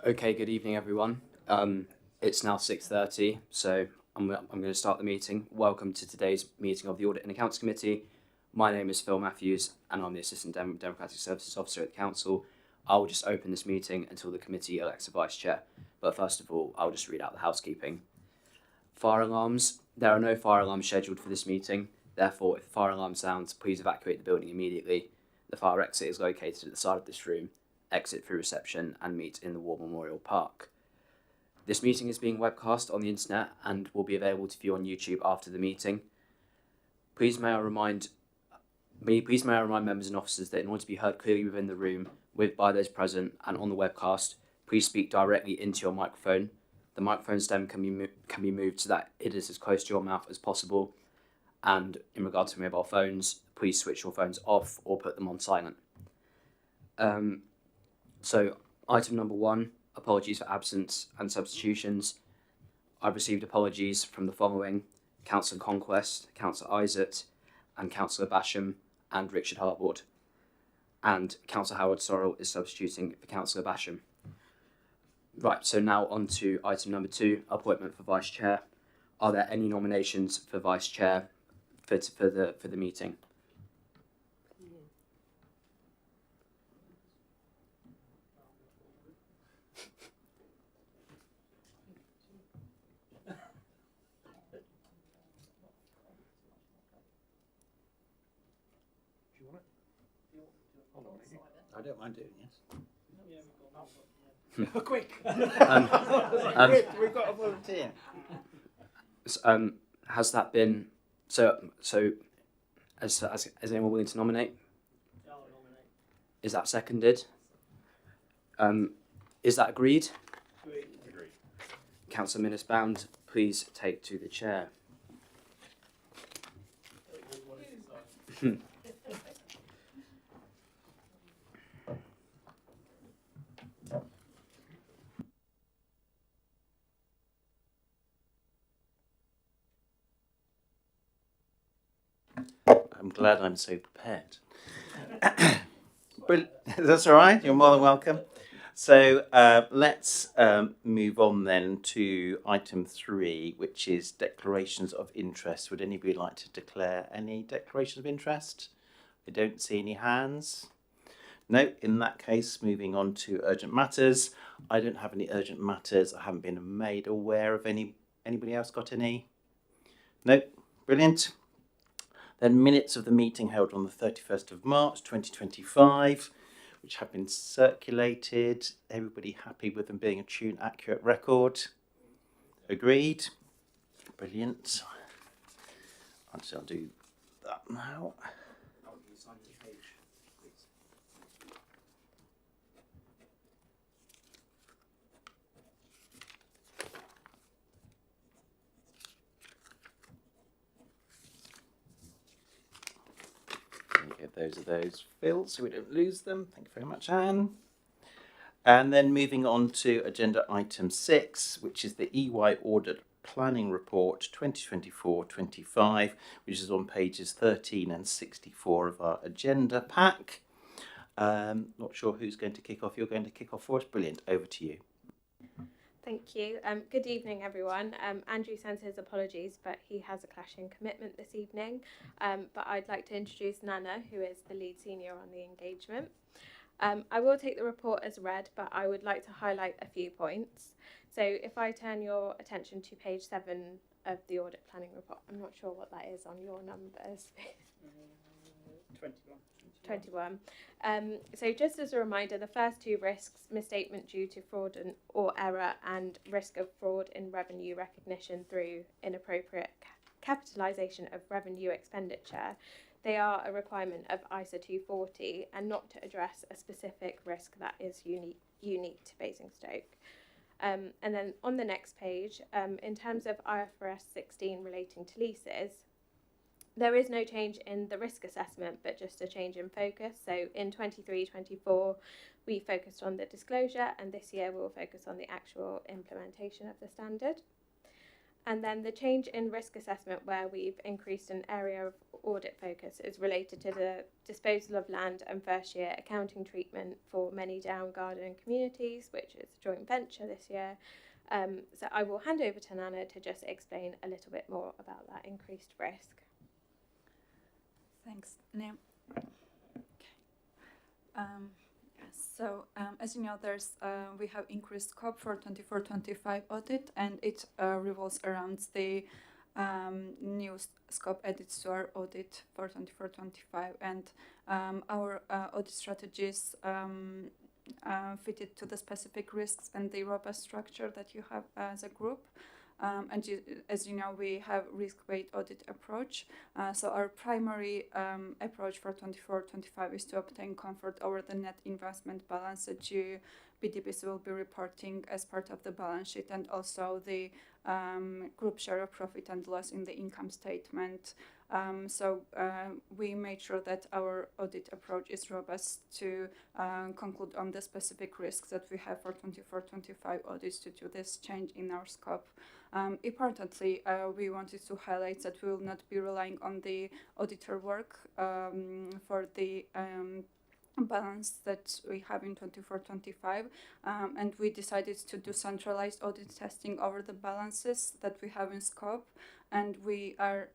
Okay, good evening, everyone. It's now 6:30, so I'm going to start the meeting. Welcome to today's meeting of the Audit and Accounts Committee. My name is Phil Matthews, and I'm the Assistant Democratic Services Officer at the Council. I will just open this meeting until the committee elects a Vice Chair. But first of all, I'll just read out the housekeeping. Fire alarms. There are no fire alarms scheduled for this meeting. Therefore, if the fire alarm sounds, please evacuate the building immediately. The fire exit is located at the side of this room. Exit through reception and meet in the War Memorial Park. This meeting is being webcast on the internet and will be available to view on YouTube after the meeting. Please may I remind members and officers that in order to be heard clearly within the room by those present and on the webcast, please speak directly into your microphone. The microphone stem can be moved so that it is as close to your mouth as possible. And in regard to mobile phones, please switch your phones off or put them on silent. So, item number 1, apologies for absence and substitutions. I've received apologies from the following: Councillor Conquest, Councillor Isaac, and Councillor Basham and Richard Harbord. And Councillor Howard Sorrell is substituting for Councillor Basham. Right, so now on to item number 2, appointment for Vice Chair. Are there any nominations for Vice Chair for the meeting? I don't mind doing this. Quick! We've got a volunteer. Has that been so? Is anyone willing to nominate? I'll nominate. Is that seconded? Is that agreed? Agreed. Councillor Minnis-Bound, please take to the chair. I'm glad I'm so prepared. That's all right. You're more than welcome. So let's move on then to item 3, which is declarations of interest. Would anybody like to declare any declarations of interest? I don't see any hands. No, in that case, moving on to urgent matters. I don't have any urgent matters. I haven't been made aware of any. Anybody else got any? No, brilliant. Then minutes of the meeting held on the 31st of March 2025, which have been circulated. Everybody happy with them being a true and accurate record? Agreed. Brilliant. I'll do that now. Those are those, Phil, so we don't lose them. Thank you very much, Anne. And then moving on to agenda item 6, which is the EY Audit Planning Report 2024-25, which is on pages 13 and 64 of our agenda pack. Not sure who's going to kick off. You're going to kick off for us. Brilliant. Over to you. Thank you. Good evening, everyone. Andrew sends his apologies, but he has a clashing commitment this evening. But I'd like to introduce Nana, who is the lead senior on the engagement. I will take the report as read, but I would like to highlight a few points. So if I turn your attention to page 7 of the audit planning report, I'm not sure what that is on your numbers. 21. So just as a reminder, the first 2 risks, misstatement due to fraud or error, and risk of fraud in revenue recognition through inappropriate capitalisation of revenue expenditure, they are a requirement of ISA 240 and not to address a specific risk that is unique to Basingstoke. And then on the next page, in terms of IFRS 16 relating to leases, there is no change in the risk assessment, but just a change in focus. So in 23-24, we focused on the disclosure, and this year we'll focus on the actual implementation of the standard. And then the change in risk assessment, where we've increased an area of audit focus, is related to the disposal of land and first year accounting treatment for many down garden communities, which is a joint venture this year. So I will hand over to Nana to just explain a little bit more about that increased risk. Thanks, Liam. As you know, we have increased scope for 24-25 audit, and it revolves around the new scope added to our audit for 24-25, and our audit strategies fitted to the specific risks and the robust structure that you have as a group. As you know, we have risk-based audit approach. So our primary approach for 24-25 is to obtain comfort over the net investment balance that BDBs will be reporting as part of the balance sheet, and also the group share of profit and loss in the income statement. We made sure that our audit approach is robust to conclude on the specific risks that we have for 24-25 audits due to this change in our scope. Importantly, we wanted to highlight that we will not be relying on the auditor work for the balance that we have in 24-25, and we decided to do centralized audit testing over the balances that we have in scope, and we are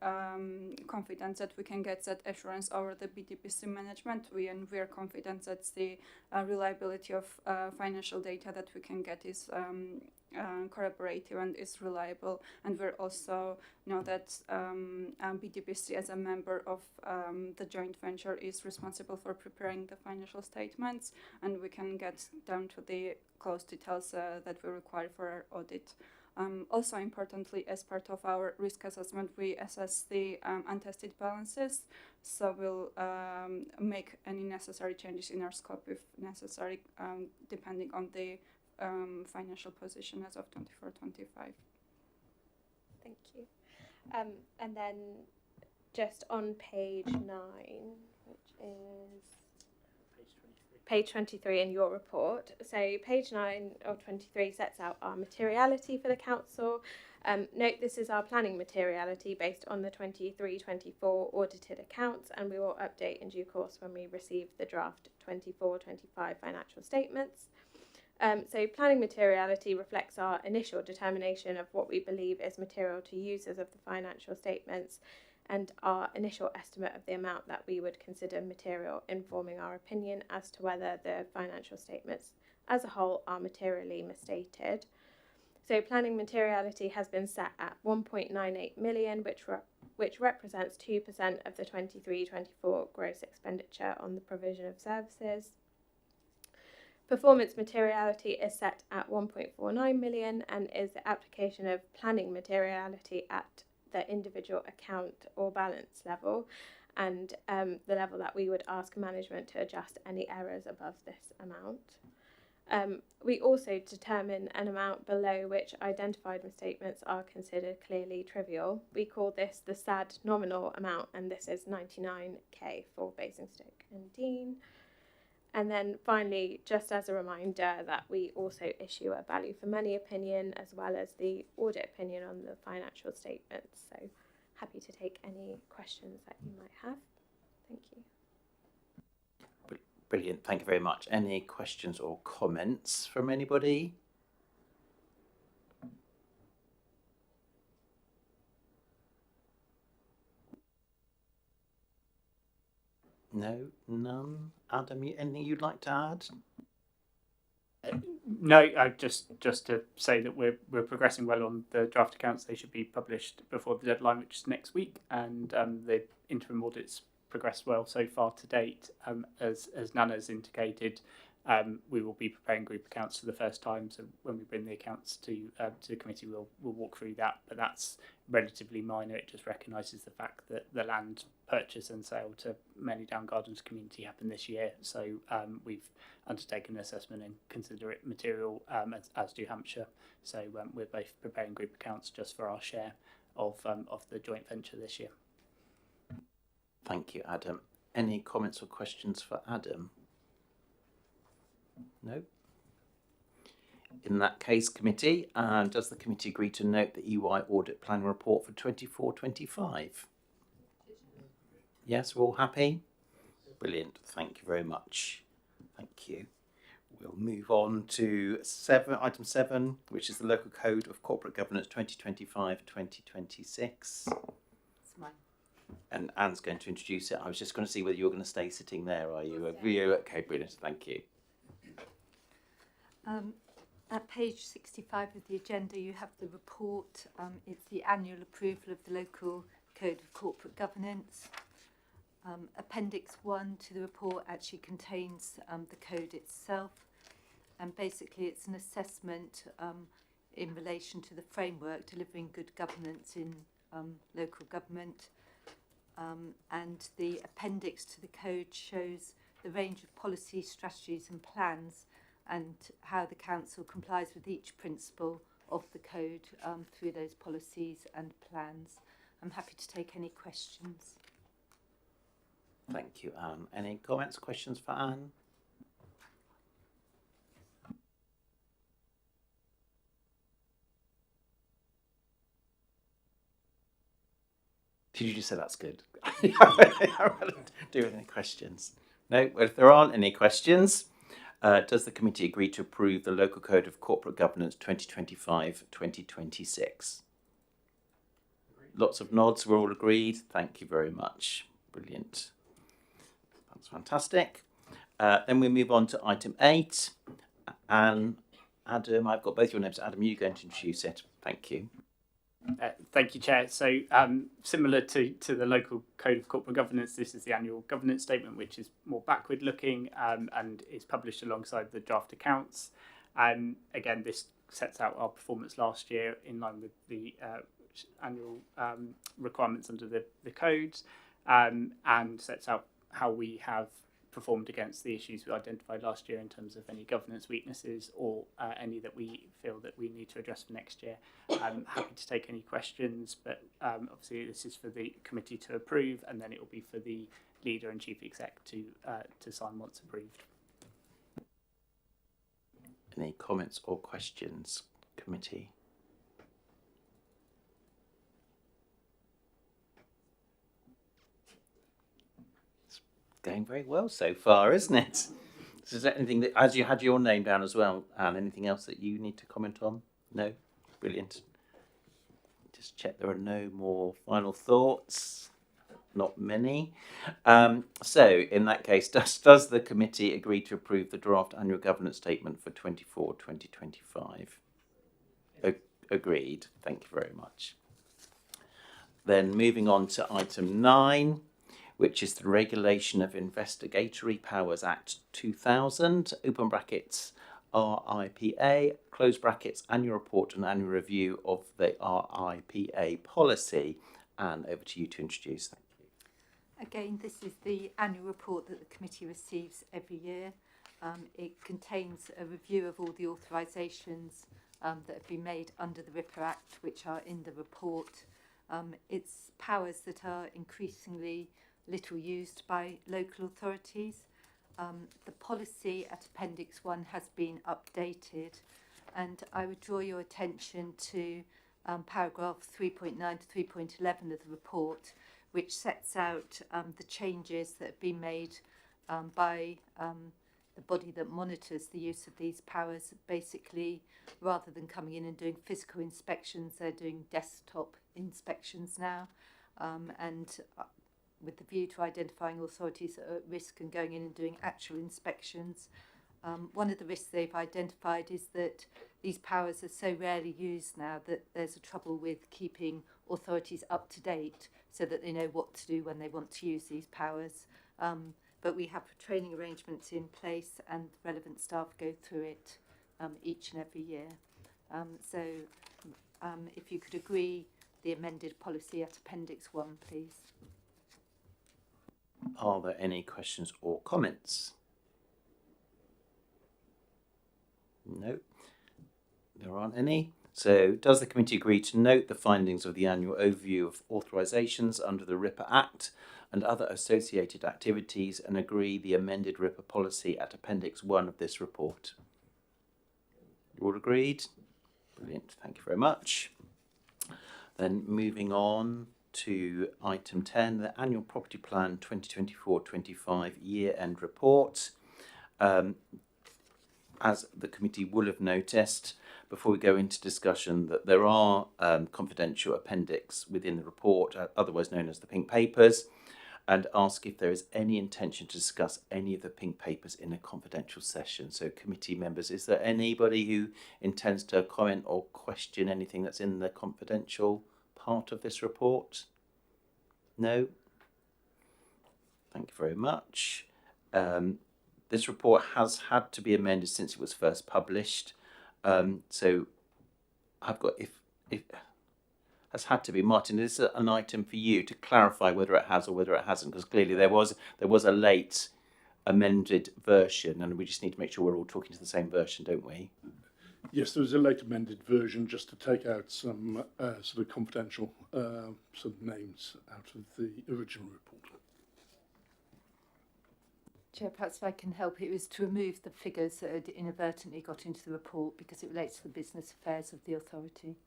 confident that we can get that assurance over the BDPC management. We are confident that the reliability of financial data that we can get is corroborative and is reliable, and we're also know that BDPC as a member of the joint venture is responsible for preparing the financial statements, and we can get down to the close details that we require for our audit. Also importantly, as part of our risk assessment, we assess the untested balances, so we'll make any necessary changes in our scope if necessary, depending on the financial position as of 24-25. Thank you. And then just on page 9, which is page 23 in your report. So page 9 of 23 sets out our materiality for the council. Note this is our planning materiality based on the 23-24 audited accounts, and we will update in due course when we receive the draft 24-25 financial statements. So planning materiality reflects our initial determination of what we believe is material to users of the financial statements, and our initial estimate of the amount that we would consider material, informing our opinion as to whether the financial statements as a whole are materially misstated. So planning materiality has been set at 1.98 million, which represents 2% of the 23-24 gross expenditure on the provision of services. Performance materiality is set at 1.49 million and is the application of planning materiality at the individual account or balance level, and the level that we would ask management to adjust any errors above this amount. We also determine an amount below which identified misstatements are considered clearly trivial. We call this the SAD nominal amount, and this is 99k for Basingstoke and Dean. And then finally, just as a reminder that we also issue a value for money opinion as well as the audit opinion on the financial statements. So happy to take any questions that you might have. Thank you. Brilliant, thank you very much. Any questions or comments from anybody? No, none. Adam, anything you'd like to add? No, just to say that we're progressing well on the draft accounts. They should be published before the deadline, which is next week, and the interim audits progressed well so far to date. As Nana's indicated, we will be preparing group accounts for the first time. So when we bring the accounts to the committee, we'll walk through that. But that's relatively minor. It just recognises the fact that the land purchase and sale to many Down Gardens community happened this year. So we've undertaken an assessment and consider it material, as do Hampshire. So we're both preparing group accounts just for our share of the joint venture this year. Thank you, Adam. Any comments or questions for Adam? No? In that case, committee, does the committee agree to note the EY audit plan report for 24-25? Yes, we're all happy? Brilliant. Thank you very much. Thank you. We'll move on to item 7, which is the Local Code of Corporate Governance 2025-2026. It's mine. And Anne's going to introduce it. I was just going to see whether you're going to stay sitting there, are you? Okay, brilliant. Thank you. At page 65 of the agenda, you have the report. It's the annual approval of the Local Code of Corporate Governance. Appendix 1 to the report actually contains the code itself, and basically it's an assessment in relation to the framework delivering good governance in local government, and the appendix to the code shows the range of policies, strategies and plans and how the council complies with each principle of the code through those policies and plans. I'm happy to take any questions. Thank you, Anne. Any comments, questions for Anne? Did you just say that's good? Do any questions? No, well, if there aren't any questions, does the committee agree to approve the Local Code of Corporate Governance 2025-2026? Lots of nods, we're all agreed. Thank you very much. Brilliant. That's fantastic. Then we move on to item 8. And Adam, I've got both your names. Adam, you're going to introduce it. Thank you. Thank you, Chair. So similar to the Local Code of Corporate Governance, this is the annual governance statement, which is more backward looking and is published alongside the draft accounts. Again, this sets out our performance last year in line with the annual requirements under the codes, and sets out how we have performed against the issues we identified last year in terms of any governance weaknesses or any that we feel that we need to address for next year. I'm happy to take any questions, but obviously this is for the committee to approve, and then it will be for the leader and chief exec to sign once approved. Any comments or questions, committee? Going very well so far, isn't it? Is there anything that, as you had your name down as well, Anne, anything else that you need to comment on? No? Brilliant. Just check there are no more final thoughts. Not many. So in that case, does the committee agree to approve the draft annual governance statement for 24-2025? Agreed. Thank you very much. Then moving on to item 9, which is the Regulation of Investigatory Powers Act 2000, open brackets, RIPA, close brackets, annual report and annual review of the RIPA policy. And over to you to introduce. Thank you. Again, this is the annual report that the committee receives every year. It contains a review of all the authorisations that have been made under the RIPA Act, which are in the report. It's powers that are increasingly little used by local authorities. The policy at Appendix 1 has been updated, and I would draw your attention to paragraph 3.9 to 3.11 of the report, which sets out the changes that have been made by the body that monitors the use of these powers. Basically, rather than coming in and doing physical inspections, they're doing desktop inspections now, and with the view to identifying authorities that are at risk and going in and doing actual inspections. One of the risks they've identified is that these powers are so rarely used now that there's a trouble with keeping authorities up to date so that they know what to do when they want to use these powers. But we have training arrangements in place, and relevant staff go through it each and every year. So if you could agree the amended policy at Appendix 1, please. Are there any questions or comments? No, there aren't any. So does the committee agree to note the findings of the annual overview of authorisations under the RIPA Act and other associated activities, and agree the amended RIPA policy at Appendix 1 of this report? You all agreed? Brilliant, thank you very much. Then moving on to item 10, the Annual Property Plan 2024-25 Year-End Report. As the committee will have noticed, before we go into discussion, that there are confidential appendix within the report, otherwise known as the pink papers, and ask if there is any intention to discuss any of the pink papers in a confidential session. So committee members, is there anybody who intends to comment or question anything that's in the confidential part of this report? No? Thank you very much. This report has had to be amended since it was first published. So I've got, if has had to be, Martin, is this an item for you to clarify whether it has or whether it hasn't? Because clearly there was a late amended version, and we just need to make sure we're all talking to the same version, don't we? Yes, there was a late amended version just to take out some sort of confidential sort of names out of the original report. Chair, perhaps if I can help, it was to remove the figures that had inadvertently got into the report because it relates to the business affairs of the authority.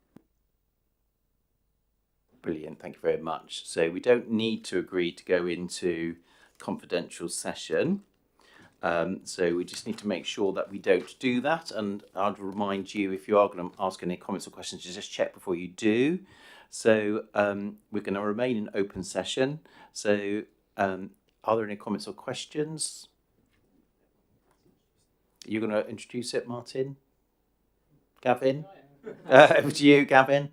Brilliant, thank you very much. So we don't need to agree to go into confidential session. So we just need to make sure that we don't do that. And I'd remind you, if you are going to ask any comments or questions, to just check before you do. So we're going to remain in open session. So are there any comments or questions? You're going to introduce it, Martin? Gavin? Over to you, Gavin.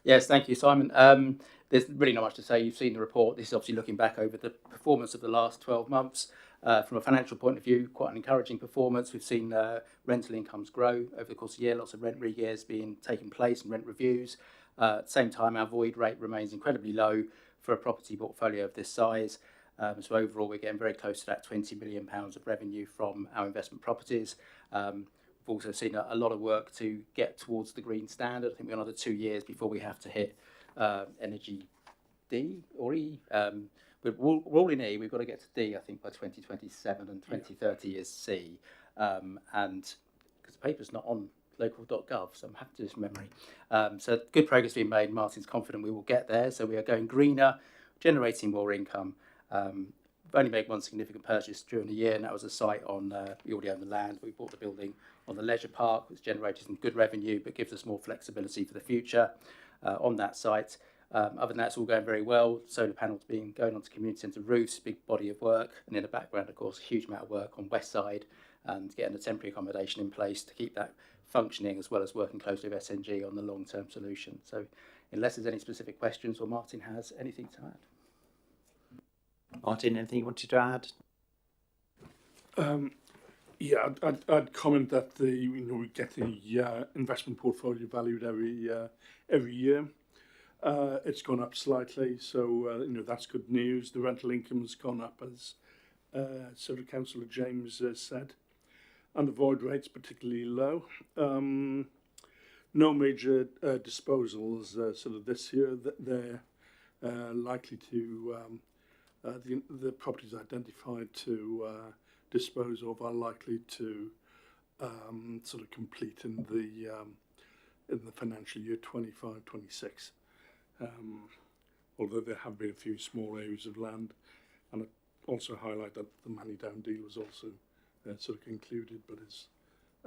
Yes, thank you, Simon. There's really not much to say. You've seen the report. This is obviously looking back over the performance of the last 12 months. From a financial point of view, quite an encouraging performance. We've seen rental incomes grow over the course of the year, lots of rent re-gears being taking place and rent reviews. At the same time, our void rate remains incredibly low for a property portfolio of this size. So overall, we're getting very close to that £20 million of revenue from our investment properties. We've also seen a lot of work to get towards the green standard. I think we're another 2 years before we have to hit energy D or E. We're all in E. We've got to get to D, I think, by 2027, and 2030 is C. And because the paper's not on local.gov, so I'm happy to do this from memory. So good progress being made. Martin's confident we will get there. So we are going greener, generating more income. We've only made one significant purchase during the year, and that was a site on, we already own the land. We bought the building on the leisure park, which generated some good revenue, but gives us more flexibility for the future on that site. Other than that, it's all going very well. Solar panels going onto community centre roofs, big body of work. And in the background, of course, a huge amount of work on West Side and getting a temporary accommodation in place to keep that functioning, as well as working closely with SNG on the long-term solution. So unless there's any specific questions or Martin has anything to add. Martin, anything you wanted to add? Yeah, I'd comment that we get the investment portfolio valued every year. It's gone up slightly, so that's good news. The rental income's gone up, as sort of Councillor James said, and the void rate's particularly low. No major disposals sort of this year. They're likely to the properties identified to dispose of are likely to sort of complete in the financial year 25-26. Although there have been a few small areas of land, and I also highlight that the money down deal was also sort of concluded, but is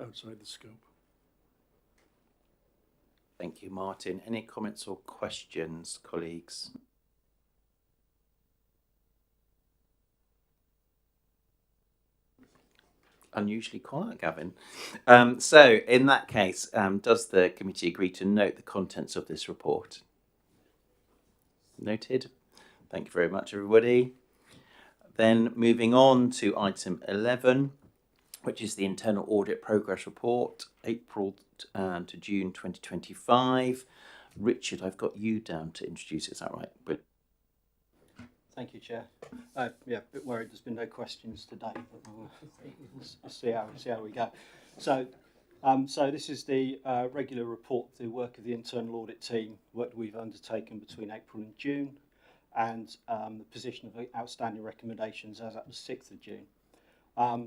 outside the scope. Thank you, Martin. Any comments or questions, colleagues? Unusually quiet, Gavin. So in that case, does the committee agree to note the contents of this report? Noted. Thank you very much, everybody. Then moving on to item 11, which is the Internal Audit Progress Report, April to June 2025. Richard, I've got you down to introduce it, is that right? But thank you, Chair. Yeah, a bit worried there's been no questions today, but we'll see how we go. So this is the regular report, the work of the internal audit team, work we've undertaken between April and June, and the position of outstanding recommendations as at the 6th of June.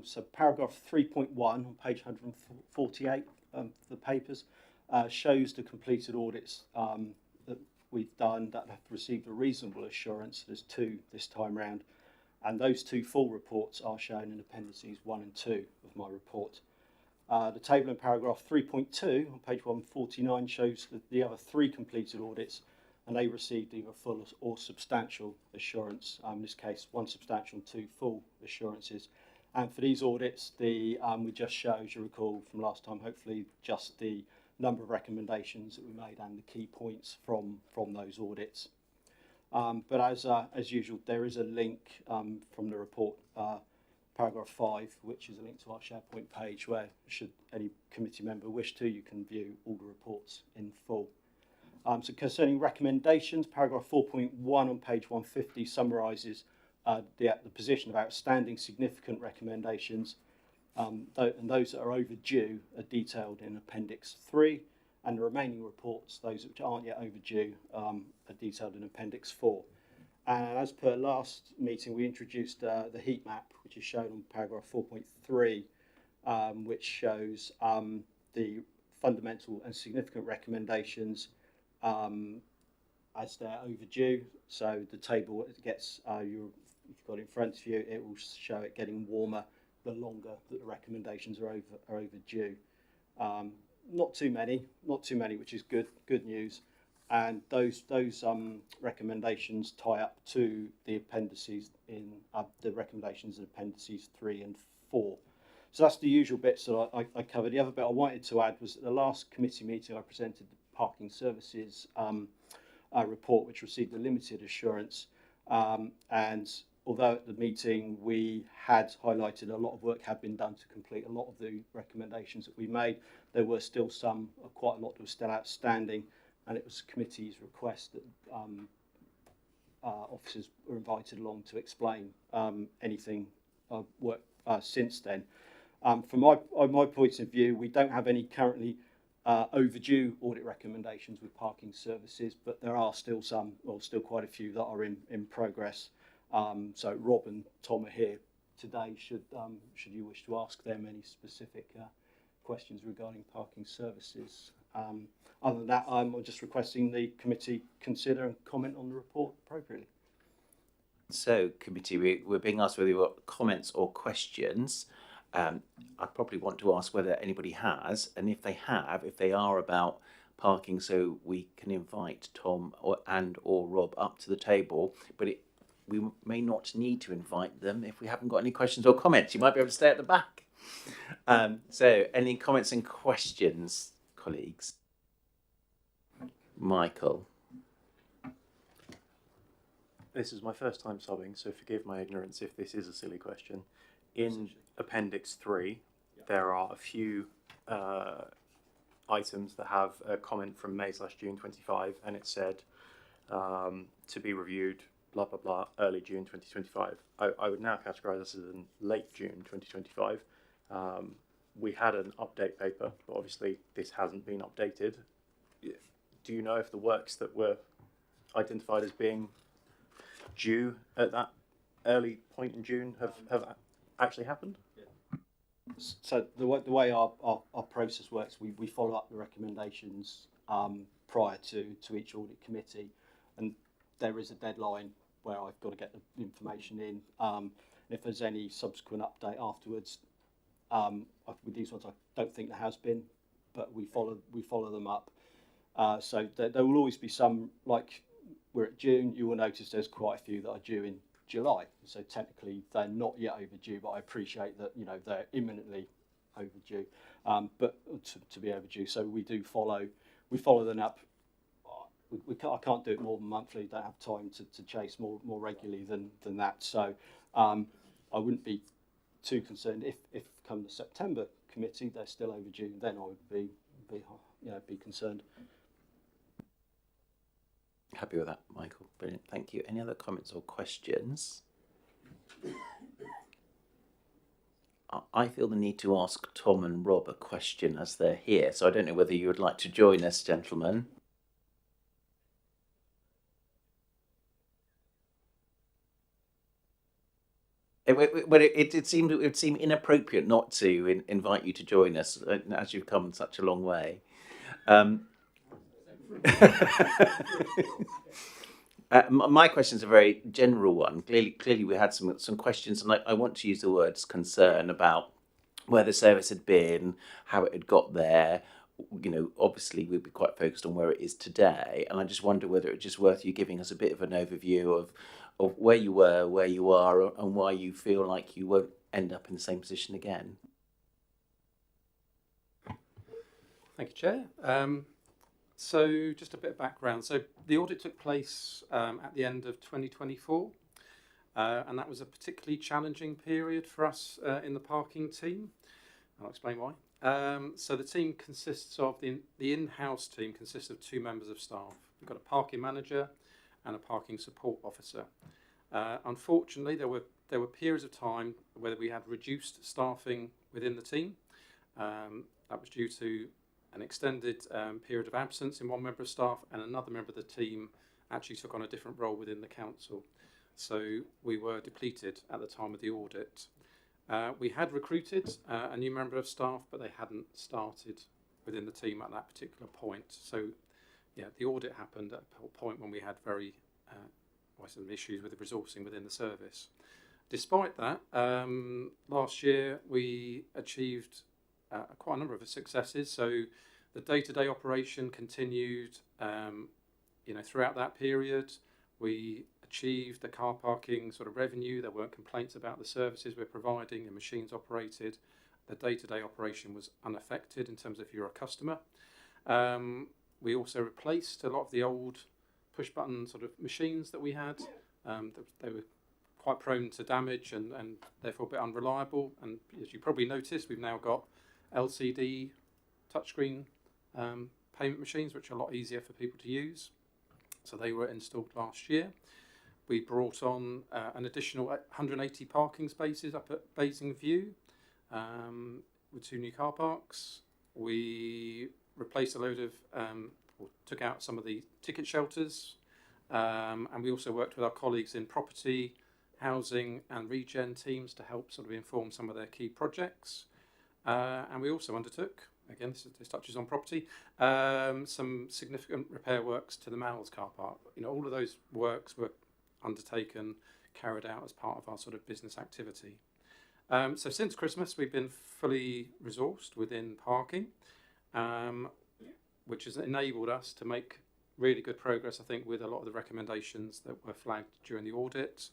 So paragraph 3.1 on page 148 the papers, shows the completed audits that we've done that have received a reasonable assurance. There's 2 this time round, and those 2 full reports are shown in appendices 1 and 2 of my report. The table in paragraph 3.2 on page 149 shows the other 3 completed audits, and they received either full or substantial assurance. In this case, 1 substantial and 2 full assurances. And for these audits, we just show, as you recall from last time, hopefully just the number of recommendations that we made and the key points from those audits. But as usual, there is a link from the report, paragraph 5, which is a link to our SharePoint page where, should any committee member wish to, you can view all the reports in full. So concerning recommendations, paragraph 4.1 on page 150 summarises the position of outstanding significant recommendations, and those that are overdue are detailed in Appendix 3, and the remaining reports, those which aren't yet overdue, are detailed in Appendix 4. And as per last meeting, we introduced the heat map, which is shown on paragraph 4.3, which shows the fundamental and significant recommendations as they're overdue. So the table gets, if you've got it in front of you, it will show it getting warmer the longer that the recommendations are overdue. Not too many, which is good news. And those recommendations tie up to the appendices in the recommendations in appendices 3 and 4. So that's the usual bits that I covered. The other bit I wanted to add was at the last committee meeting I presented the parking services report, which received a limited assurance. And although at the meeting we had highlighted a lot of work had been done to complete a lot of the recommendations that we made, there were still quite a lot that was still outstanding. And it was the committee's request that officers were invited along to explain anything work since then. From my point of view, we don't have any currently overdue audit recommendations with parking services, but there are still still quite a few that are in progress. So Rob and Tom are here today. Should you wish to ask them any specific questions regarding parking services. Other than that, I'm just requesting the committee consider and comment on the report appropriately. So, committee, we're being asked whether you've got comments or questions. I probably want to ask whether anybody has, and if they are about parking, so we can invite Tom or Rob up to the table, but we may not need to invite them if we haven't got any questions or comments. You might be able to stay at the back. So, any comments and questions, colleagues? Michael. This is my first time subbing, so forgive my ignorance if this is a silly question. In Appendix 3, there are a few items that have a comment from May/June 25, and it said to be reviewed, blah, blah, blah, early June 2025. I would now categorise this as in late June 2025. We had an update paper, but obviously this hasn't been updated. Do you know if the works that were identified as being due at that early point in June have actually happened? So the way our process works, we follow up the recommendations prior to each audit committee, and there is a deadline where I've got to get the information in. And if there's any subsequent update afterwards, with these ones I don't think there has been, but we follow them up. So there will always be some, like we're at June, you will notice there's quite a few that are due in July. So technically they're not yet overdue, but I appreciate that, you know, they're imminently overdue, but to be overdue. So we follow them up. I can't do it more than monthly. Don't have time to chase more regularly than that. So I wouldn't be too concerned if come the September committee they're still overdue. Then I would be concerned. Happy with that, Michael. Brilliant. Thank you. Any other comments or questions? I feel the need to ask Tom and Rob a question as they're here. So I don't know whether you would like to join us, gentlemen. It would seem inappropriate not to invite you to join us as you've come such a long way. My question is a very general one. Clearly, we had some questions, and I want to use the words concern about where the service had been, how it had got there. You know, obviously, we'd be quite focused on where it is today, and I just wonder whether it's just worth you giving us a bit of an overview of where you were, where you are, and why you feel like you won't end up in the same position again. Thank you, Chair. So just a bit of background. So the audit took place at the end of 2024, and that was a particularly challenging period for us in the parking team. I'll explain why. So the team consists of, the in-house team consists of 2 members of staff. We've got a parking manager and a parking support officer. Unfortunately, there were periods of time where we had reduced staffing within the team. That was due to an extended period of absence in one member of staff, and another member of the team actually took on a different role within the council. So we were depleted at the time of the audit. We had recruited a new member of staff, but they hadn't started within the team at that particular point. So yeah, the audit happened at a point when we had some issues with the resourcing within the service. Despite that, last year we achieved quite a number of successes. So the day-to-day operation continued, throughout that period. We achieved the car parking sort of revenue. There weren't complaints about the services we're providing and machines operated. The day-to-day operation was unaffected in terms of if you're a customer. We also replaced a lot of the old push-button sort of machines that we had. They were quite prone to damage and therefore a bit unreliable. And as you probably noticed, we've now got LCD touchscreen payment machines, which are a lot easier for people to use. So they were installed last year. We brought on an additional 180 parking spaces up at Basingview with 2 new car parks. We replaced a load of, took out some of the ticket shelters, and we also worked with our colleagues in property, housing and regen teams to help sort of inform some of their key projects. And we also undertook, again, this touches on property, some significant repair works to the Mal's car park. All of those works were undertaken, carried out as part of our sort of business activity. So since Christmas, we've been fully resourced within parking, which has enabled us to make really good progress, I think, with a lot of the recommendations that were flagged during the audit.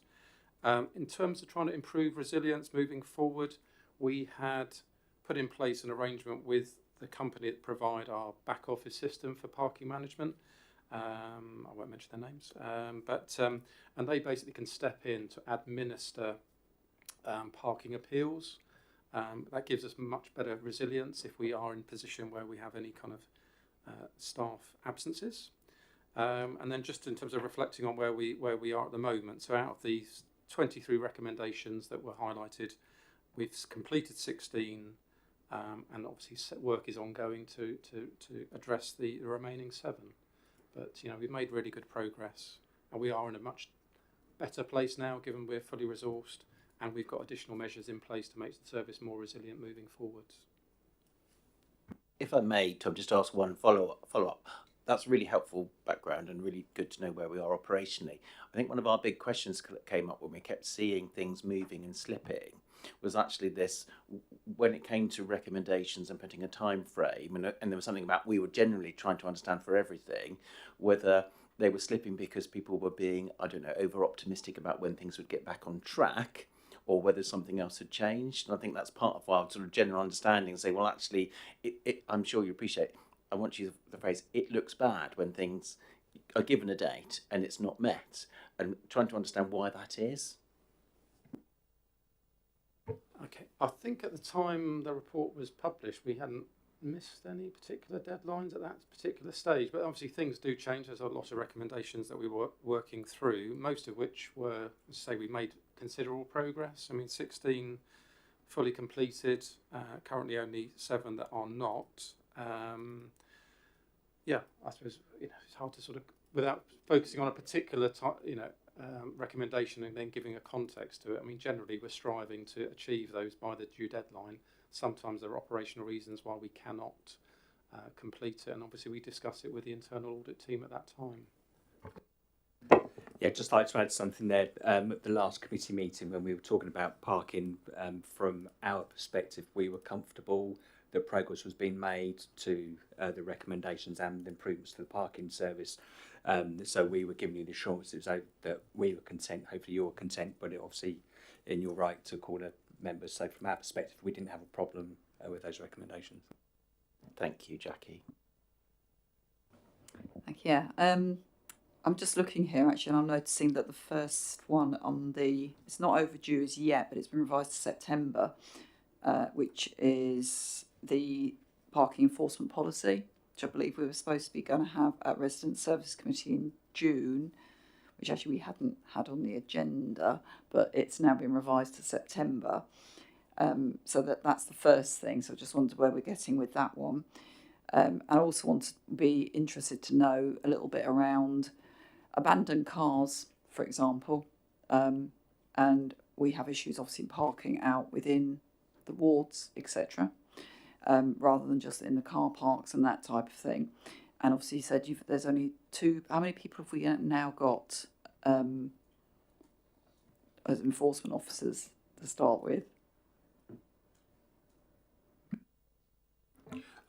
In terms of trying to improve resilience moving forward, we had put in place an arrangement with the company that provide our back office system for parking management. I won't mention their names, and they basically can step in to administer parking appeals. That gives us much better resilience if we are in a position where we have any kind of staff absences. And then just in terms of reflecting on where we are at the moment, so out of these 23 recommendations that were highlighted, we've completed 16, and obviously work is ongoing to address the remaining 7. But we've made really good progress, and we are in a much better place now, given we're fully resourced, and we've got additional measures in place to make the service more resilient moving forwards. If I may, Tom, just ask one follow-up. That's really helpful background and really good to know where we are operationally. I think one of our big questions that came up when we kept seeing things moving and slipping was actually this, when it came to recommendations and putting a time frame, and there was something about, we were generally trying to understand for everything whether they were slipping because people were being, over optimistic about when things would get back on track, or whether something else had changed. And I think that's part of our sort of general understanding, say, well, actually, I'm sure you appreciate, I want to use the phrase, it looks bad when things are given a date and it's not met, and trying to understand why that is. Okay, I think at the time the report was published, we hadn't missed any particular deadlines at that particular stage, but obviously things do change. There's a lot of recommendations that we were working through, most of which were, we made considerable progress. 16 fully completed, currently only 7 that are not. I suppose it's hard to sort of, without focusing on a particular recommendation and then giving a context to it. I mean, generally we're striving to achieve those by the due deadline. Sometimes there are operational reasons why we cannot complete it, and obviously we discuss it with the internal audit team at that time. Yeah, just like to add something there. At the last committee meeting, when we were talking about parking, from our perspective, we were comfortable that progress was being made to the recommendations and improvements to the parking service. So we were giving you the assurances that we were content. Hopefully you were content, but it obviously in your right to call the members. So from our perspective, we didn't have a problem with those recommendations. Thank you, Jackie. Thank you. Yeah. I'm just looking here actually, and I'm noticing that the first one on it's not overdue as yet, but it's been revised to September, which is the parking enforcement policy, which I believe we were supposed to be going to have at Resident Service Committee in June, which actually we hadn't had on the agenda, but it's now been revised to September. So that's the first thing. So I just wondered where we're getting with that one. I also want to be interested to know a little bit around abandoned cars, for example, and we have issues obviously parking out within the wards, etc., rather than just in the car parks and that type of thing. And obviously you said there's only 2. How many people have we now got as enforcement officers to start with?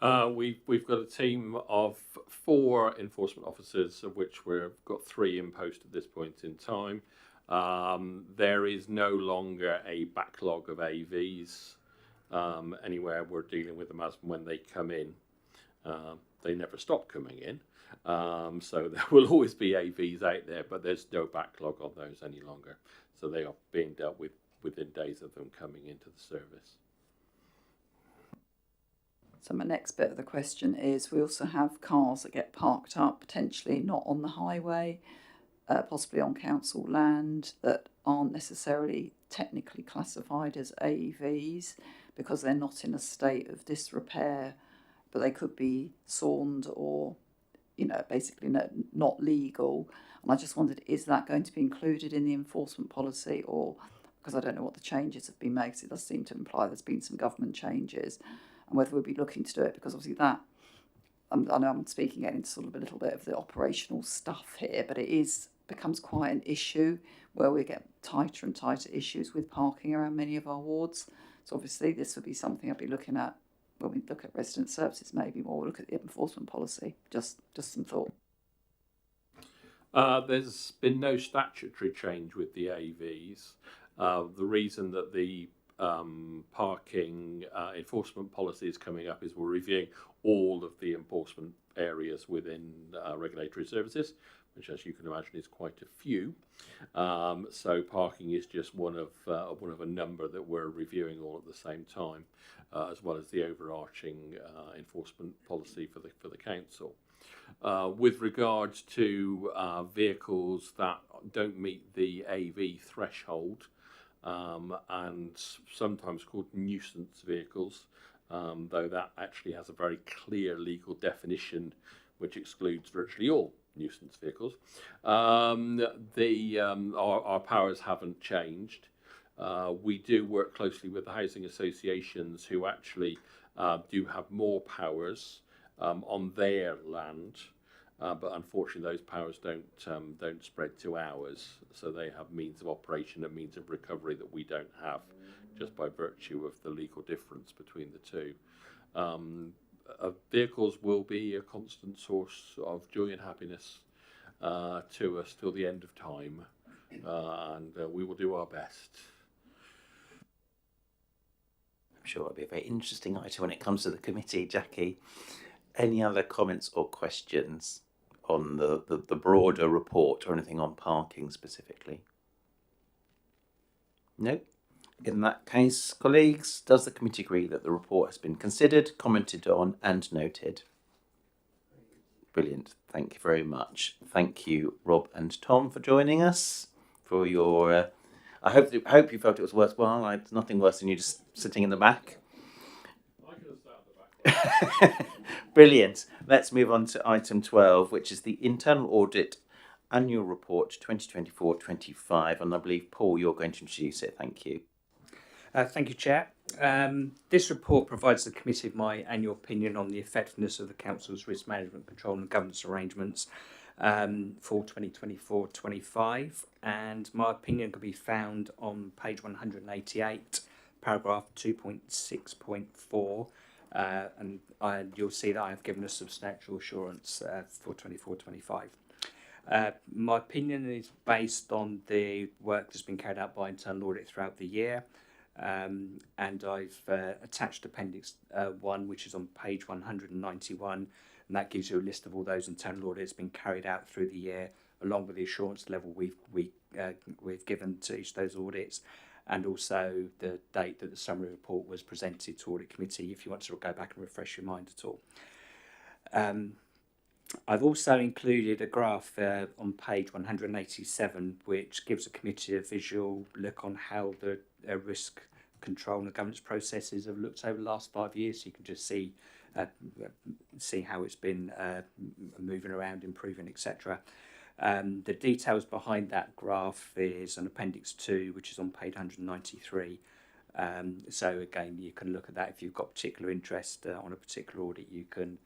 We've got a team of 4 enforcement officers, of which we've got 3 in post at this point in time. There is no longer a backlog of AVs anywhere. We're dealing with them as when they come in. They never stop coming in, so there will always be AVs out there, but there's no backlog on those any longer. So they are being dealt with within days of them coming into the service. So my next bit of the question is, we also have cars that get parked up, potentially not on the highway, possibly on council land, that aren't necessarily technically classified as AEVs because they're not in a state of disrepair, but they could be sawned or, basically not legal. And I just wondered, is that going to be included in the enforcement policy, or because I don't know what the changes have been made, because it does seem to imply there's been some government changes, and whether we'll be looking to do it, because obviously that, I know I'm speaking into sort of a little bit of the operational stuff here, but it becomes quite an issue where we get tighter and tighter issues with parking around many of our wards. So obviously this would be something I'd be looking at when we look at resident services, maybe more. We'll look at the enforcement policy. Just some thought. There's been no statutory change with the AVs. The reason that the parking enforcement policy is coming up is we're reviewing all of the enforcement areas within regulatory services, which, as you can imagine, is quite a few. So parking is just one of a number that we're reviewing all at the same time, as well as the overarching enforcement policy for the council. With regards to vehicles that don't meet the AV threshold, and sometimes called nuisance vehicles, though that actually has a very clear legal definition which excludes virtually all nuisance vehicles. Our powers haven't changed. We do work closely with the housing associations, who actually do have more powers on their land, but unfortunately those powers don't spread to ours. So they have means of operation and means of recovery that we don't have, just by virtue of the legal difference between the two. Vehicles will be a constant source of joy and happiness to us till the end of time, and we will do our best. I'm sure it'll be a very interesting item when it comes to the committee, Jackie. Any other comments or questions on the broader report or anything on parking specifically? No? In that case, colleagues, does the committee agree that the report has been considered, commented on and noted? Brilliant. Thank you very much. Thank you, Rob and Tom, for joining us, for your... I hope you felt it was worthwhile. It's nothing worse than you just sitting in the back. I could have sat at the back. Brilliant. Let's move on to item 12, which is the internal audit Annual Report 2024-25, and I believe, Paul, you're going to introduce it. Thank you. Thank you, Chair. This report provides the committee with my annual opinion on the effectiveness of the Council's risk management, control and governance arrangements for 2024-25, and my opinion can be found on page 188, paragraph 2.6.4, and you'll see that I have given a substantial assurance for 24-25. My opinion is based on the work that's been carried out by internal audit throughout the year, and I've attached Appendix 1, which is on page 191, and that gives you a list of all those internal audits been carried out through the year, along with the assurance level we've given to each of those audits, and also the date that the summary report was presented to Audit Committee, if you want to go back and refresh your mind at all. I've also included a graph on page 187, which gives the committee a visual look on how the risk control and governance processes have looked over the last 5 years. So you can just see how it's been moving around, improving, etc. The details behind that graph is on Appendix 2, which is on page 193. So again, you can look at that if you've got particular interest on a particular audit. You can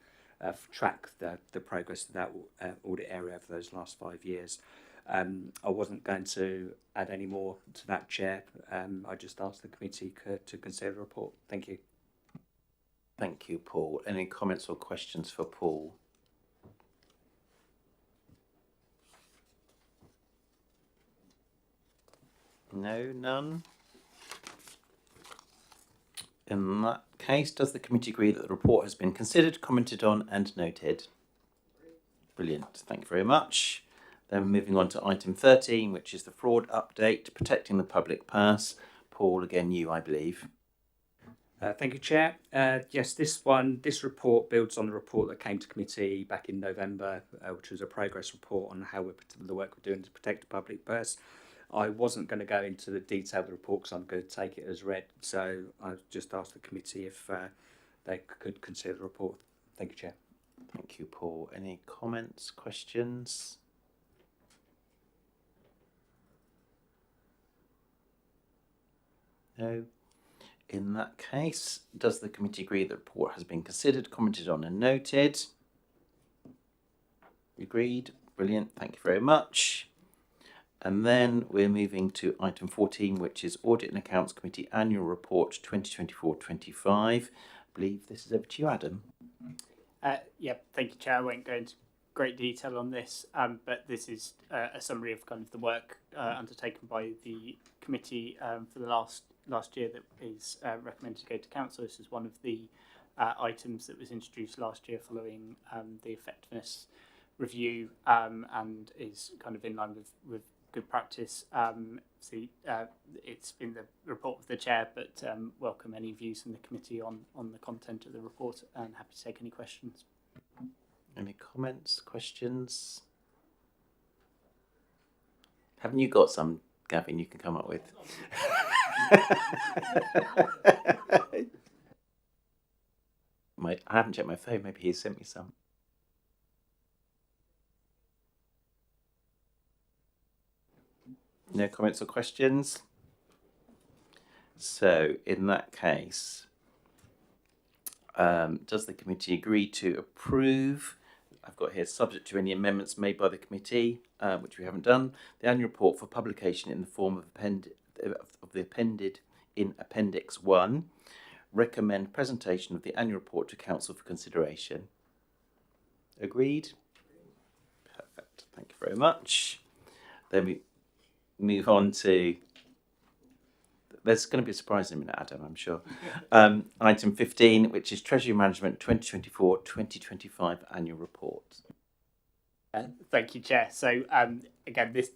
track the progress of that audit area for those last 5 years. I wasn't going to add any more to that, Chair. I just asked the committee to consider the report. Thank you. Thank you, Paul. Any comments or questions for Paul? No, none. In that case, does the committee agree that the report has been considered, commented on and noted? Brilliant. Thank you very much. Then moving on to item 13, which is the fraud update, protecting the public purse. Paul, again, you, I believe. Thank you, Chair. Yes, this report builds on the report that came to committee back in November, which was a progress report on how the work we're doing to protect the public purse. I wasn't going to go into the detail of the report because I'm going to take it as read. So I just asked the committee if they could consider the report. Thank you, Chair. Thank you, Paul. Any comments, questions? No. In that case, does the committee agree that the report has been considered, commented on and noted? Agreed. Brilliant. Thank you very much. And then we're moving to item 14, which is Audit and Accounts Committee Annual Report 2024-25. I believe this is over to you, Adam. Yeah, thank you, Chair. I won't go into great detail on this, but this is a summary of kind of the work undertaken by the committee for the last year that is recommended to go to council. This is one of the items that was introduced last year following the effectiveness review and is kind of in line with good practice. It's been the report of the chair, but welcome any views from the committee on the content of the report and happy to take any questions. Any comments, questions? Haven't you got some, Gavin, you can come up with? I haven't checked my phone, maybe he sent me some. No comments or questions? So in that case, does the committee agree to approve? I've got here, subject to any amendments made by the committee, which we haven't done, the annual report for publication in the form of the appended in Appendix 1. Recommend presentation of the annual report to council for consideration. Agreed? Perfect. Thank you very much. Then we move on to, there's going to be a surprise in a minute, Adam, I'm sure. Item 15, which is Treasury Management 2024-2025 Annual Report. Thank you, Chair. So again, this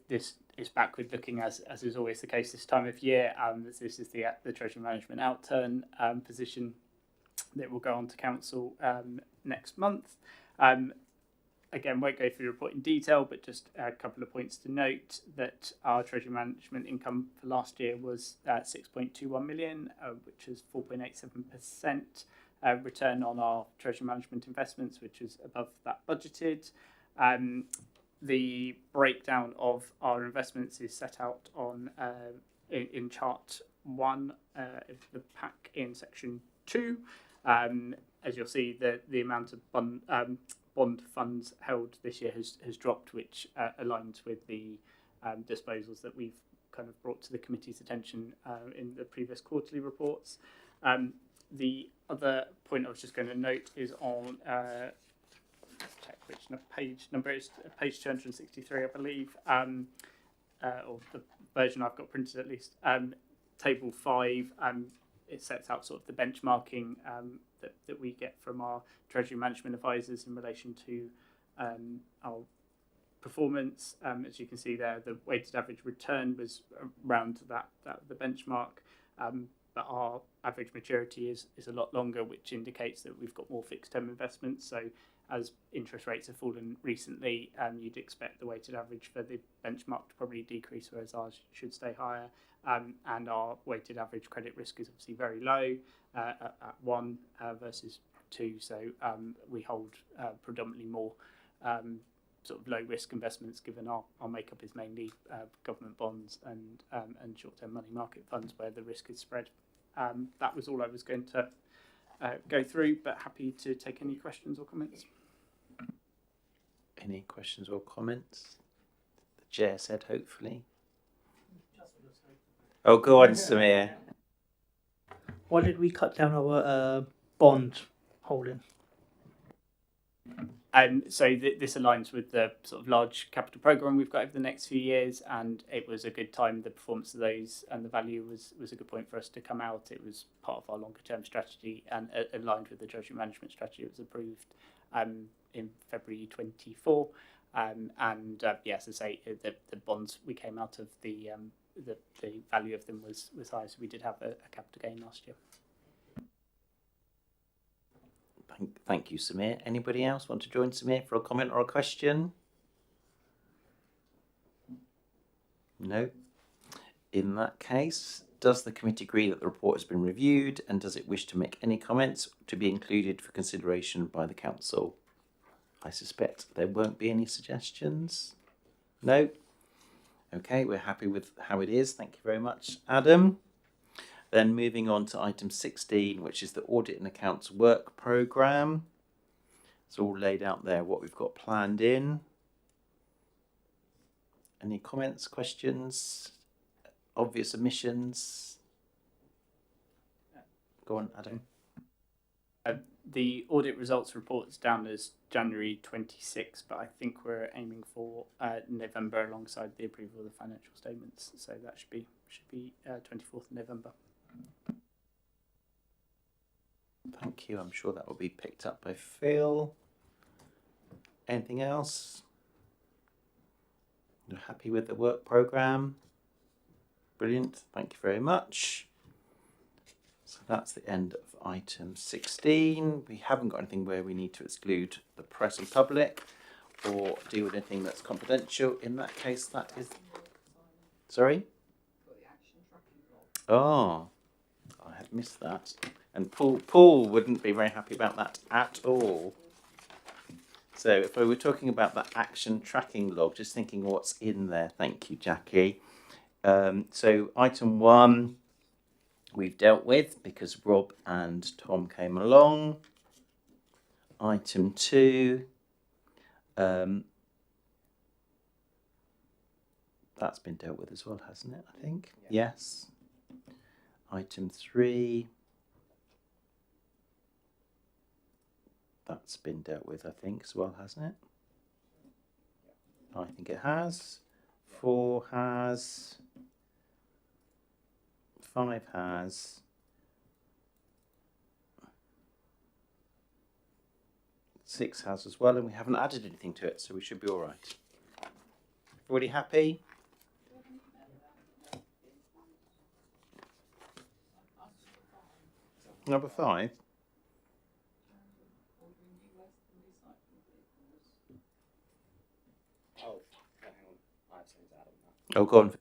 is backward looking, as is always the case this time of year. This is the Treasury Management outturn position that will go on to council next month. Again, won't go through the report in detail, but just a couple of points to note that our Treasury Management income for last year was 6.21 million, which is 4.87% return on our Treasury Management investments, which is above that budgeted. the breakdown of our investments is set out on in chart 1 of the pack in section 2. As you'll see, the amount of bond funds held this year has dropped, which aligns with the disposals that we've kind of brought to the committee's attention in the previous quarterly reports. The other point I was just going to note is on check which page number is page 263, I believe, or the version I've got printed at least. Table 5, it sets out sort of the benchmarking that we get from our treasury management advisors in relation to our performance. As you can see there, the weighted average return was around that the benchmark, but our average maturity is a lot longer, which indicates that we've got more fixed term investments. So as interest rates have fallen recently, you'd expect the weighted average for the benchmark to probably decrease, whereas ours should stay higher. And our weighted average credit risk is obviously very low at 1 versus 2. So we hold predominantly more sort of low risk investments, given our makeup is mainly government bonds and short term money market funds where the risk is spread. That was all I was going to go through, but happy to take any questions or comments. Any questions or comments? The chair said hopefully. Oh, go on, Samir. Why did we cut down our bond holding? So this aligns with the sort of large capital programme we've got over the next few years, and it was a good time. The performance of those and the value was a good point for us to come out. It was part of our longer term strategy and aligned with the treasury management strategy. It was approved in February 24, and yes, as I say, the bonds we came out of the value of them was high, so we did have a capital gain last year. Thank you, Samir. Anybody else want to join Samir for a comment or a question? No. In that case, does the committee agree that the report has been reviewed, and does it wish to make any comments to be included for consideration by the council? I suspect there won't be any suggestions. No. Okay, we're happy with how it is. Thank you very much, Adam. Then moving on to item 16, which is the Audit and Accounts Work Programme. It's all laid out there, what we've got planned in. Any comments, questions, obvious omissions? Go on, Adam. The audit results report is down as January 26, but I think we're aiming for November alongside the approval of the financial statements. So that should be 24th of November. Thank you. I'm sure that will be picked up by Phil. Anything else? You're happy with the work programme? Brilliant. Thank you very much. So that's the end of item 16. We haven't got anything where we need to exclude the press and public or deal with anything that's confidential. In that case, that is... Sorry? Oh, I had missed that. And Paul wouldn't be very happy about that at all. So if we were talking about that action tracking log, just thinking what's in there. Thank you, Jackie. So item 1, we've dealt with because Rob and Tom came along. Item 2, that's been dealt with as well, hasn't it? I think. Yeah. Yes. Item 3. That's been dealt with, I think, as well, hasn't it? I think it has. 4 has. 5 has. 6 has as well, and we haven't added anything to it, so we should be all right. Everybody happy? Number 5. Oh, go on.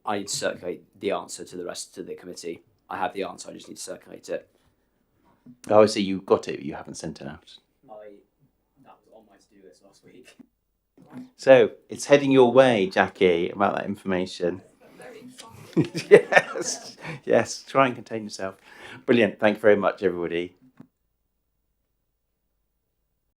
I circulate the answer to the rest of the committee. I have the answer, I just need to circulate it. Oh, I see, you got it, but you haven't sent it out. That was on my to-do list this last week. So it's heading your way, Jackie, about that information. Yes, yes. Try and contain yourself. Brilliant. Thank you very much, everybody.